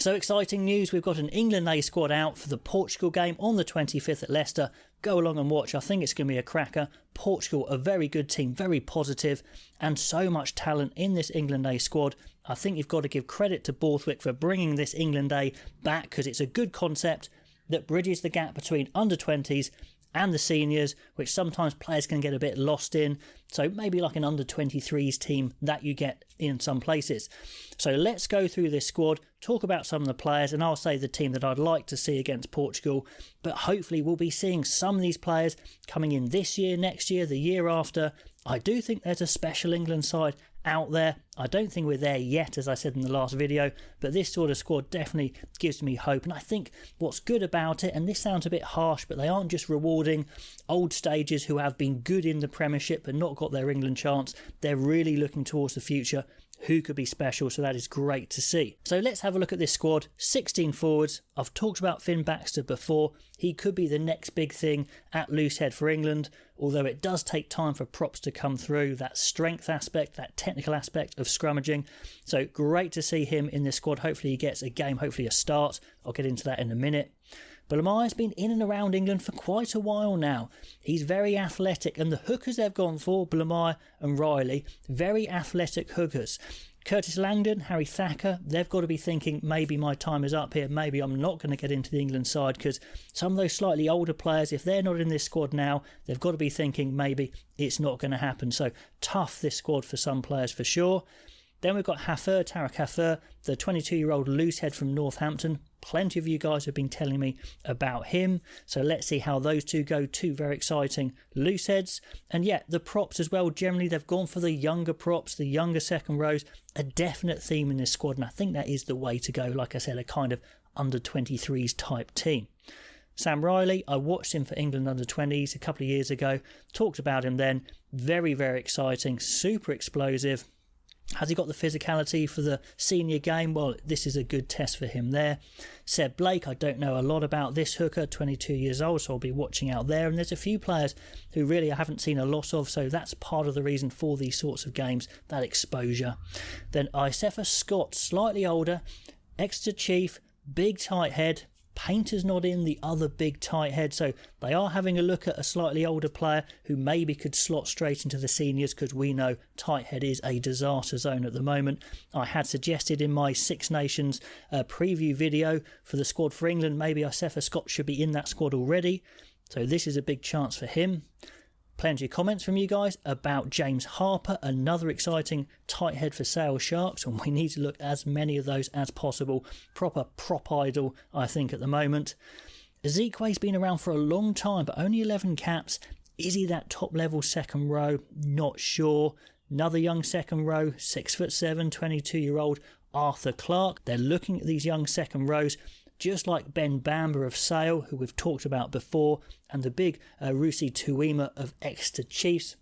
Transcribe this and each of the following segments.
So exciting news, we've got an England A squad out for the Portugal game on the 25th at Leicester. Go along and watch, I think it's going to be a cracker. Portugal, a very good team, very positive, and so much talent in this England A squad. I think you've got to give credit to Borthwick for bringing this England A back, because it's a good concept that bridges the gap between under-20s and the seniors, which sometimes players can get a bit lost in. So maybe like an under-23s team that you get in some places. So let's go through this squad, talk about some of the players, and I'll say the team that I'd like to see against Portugal. But hopefully we'll be seeing some of these players coming in this year, next year, the year after. I do think there's a special England side out there. I don't think we're there yet, as I said in the last video, but this sort of squad definitely gives me hope. And I think what's good about it, and this sounds a bit harsh, but they aren't just rewarding old stages who have been good in the Premiership but not got their England chance. They're really looking towards the future, who could be special, so that is great to see. So let's have a look at this squad. 16 forwards. I've talked about Finn Baxter before. He could be the next big thing at loosehead for England, although it does take time for props to come through, that strength aspect, that technical aspect of scrummaging. So great to see him in this squad. Hopefully he gets a game, hopefully a start. I'll get into that in a minute. Blamai's been in and around England for quite a while now. He's very athletic, and the hookers they've gone for, Blamai and Riley, very athletic hookers. Curtis Langdon, Harry Thacker, they've got to be thinking, maybe my time is up here, maybe I'm not going to get into the England side, because some of those slightly older players, if they're not in this squad now, they've got to be thinking maybe it's not going to happen. So tough this squad for some players for sure. Then we've got Haffer, Tarek Haffer, the 22-year-old loosehead from Northampton. Plenty of you guys have been telling me about him, so let's see how those two go. Two very exciting looseheads. And yeah, the props as well, generally they've gone for the younger props, the younger second rows, a definite theme in this squad, and I think that is the way to go. Like I said, a kind of under-23s type team. Sam Riley, I watched him for England under-20s a couple of years ago, talked about him then. Very, very exciting, super explosive. Has he got the physicality for the senior game? Well, this is a good test for him there. Seb Blake, I don't know a lot about this hooker, 22 years old, so I'll be watching out there. And there's a few players who really I haven't seen a lot of, so that's part of the reason for these sorts of games, that exposure. Then Isefa Scott, slightly older, Exeter Chief, big tight head. Painter's not in, the other big tight head, so they are having a look at a slightly older player who maybe could slot straight into the seniors, because we know tight head is a disaster zone at the moment. I had suggested in my Six Nations preview video for the squad for England, maybe Isefa Scott should be in that squad already, so this is a big chance for him. Plenty of comments from you guys about James Harper, another exciting tight head for Sale Sharks, and we need to look as many of those as possible. Proper prop idol, I think, at the moment. Ezekwe's been around for a long time, but only 11 caps. Is he that top level second row? Not sure. Another young second row, 6'7", 22-year-old Arthur Clark. They're looking at these young second rows, just like Ben Bamber of Sale, who we've talked about before, and the big Rusi Tuima of Exeter Chiefs.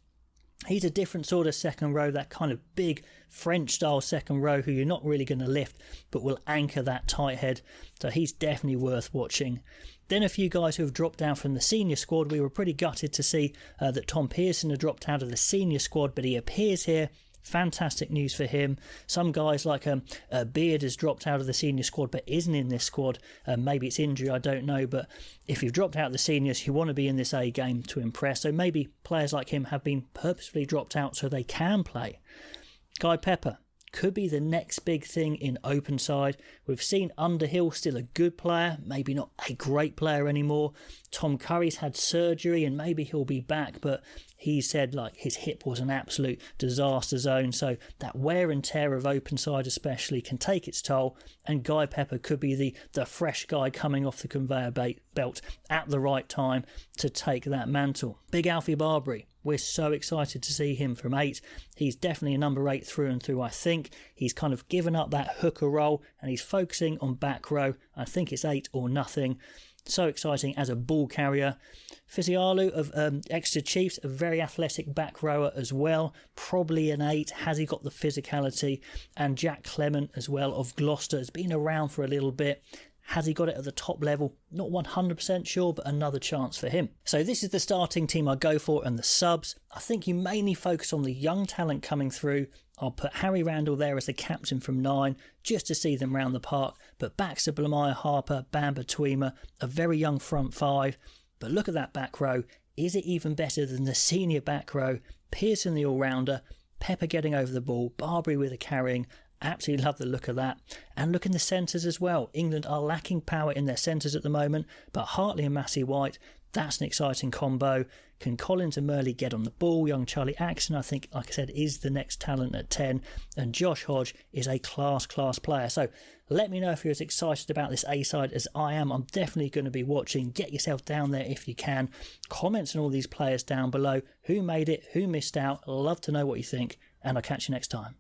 He's a different sort of second row, that kind of big French-style second row who you're not really going to lift, but will anchor that tight head. So he's definitely worth watching. Then a few guys who have dropped down from the senior squad. We were pretty gutted to see that Tom Pearson had dropped out of the senior squad, but he appears here. Fantastic news for him. Some guys like Beard has dropped out of the senior squad but isn't in this squad. Maybe it's injury, I don't know. But if you've dropped out of the seniors, you want to be in this A game to impress. So maybe players like him have been purposefully dropped out so they can play. Guy Pepper could be the next big thing in open side. We've seen Underhill, still a good player, maybe not a great player anymore. Tom Curry's had surgery and maybe he'll be back, but he said like his hip was an absolute disaster zone, so that wear and tear of open side especially can take its toll, and Guy Pepper could be the fresh guy coming off the conveyor belt at the right time to take that mantle. Big Alfie Barbary, we're so excited to see him from 8. He's definitely a number 8 through and through, I think. He's kind of given up that hooker role and he's focusing on back row. I think it's 8 or nothing. So exciting as a ball carrier. Fizialu of Exeter Chiefs, a very athletic back rower as well. Probably an 8. Has he got the physicality? And Jack Clement as well of Gloucester has been around for a little bit. Has he got it at the top level? Not 100% sure, but another chance for him. So this is the starting team I go for and the subs. I think you mainly focus on the young talent coming through. I'll put Harry Randall there as the captain from 9 just to see them round the park. But Baxter, Blamire, Harper, Bamba, Tweema, a very young front 5. But look at that back row. Is it even better than the senior back row? Pearson the all-rounder, Pepper getting over the ball, Barbary with the carrying. Absolutely love the look of that. And look in the centres as well. England are lacking power in their centres at the moment, but Hartley and Massey White, that's an exciting combo. Can Collins and Murley get on the ball? Young Charlie Axon, I think, like I said, is the next talent at 10. And Josh Hodge is a class player. So let me know if you're as excited about this A-side as I am. I'm definitely going to be watching. Get yourself down there if you can. Comments on all these players down below. Who made it? Who missed out? Love to know what you think. And I'll catch you next time.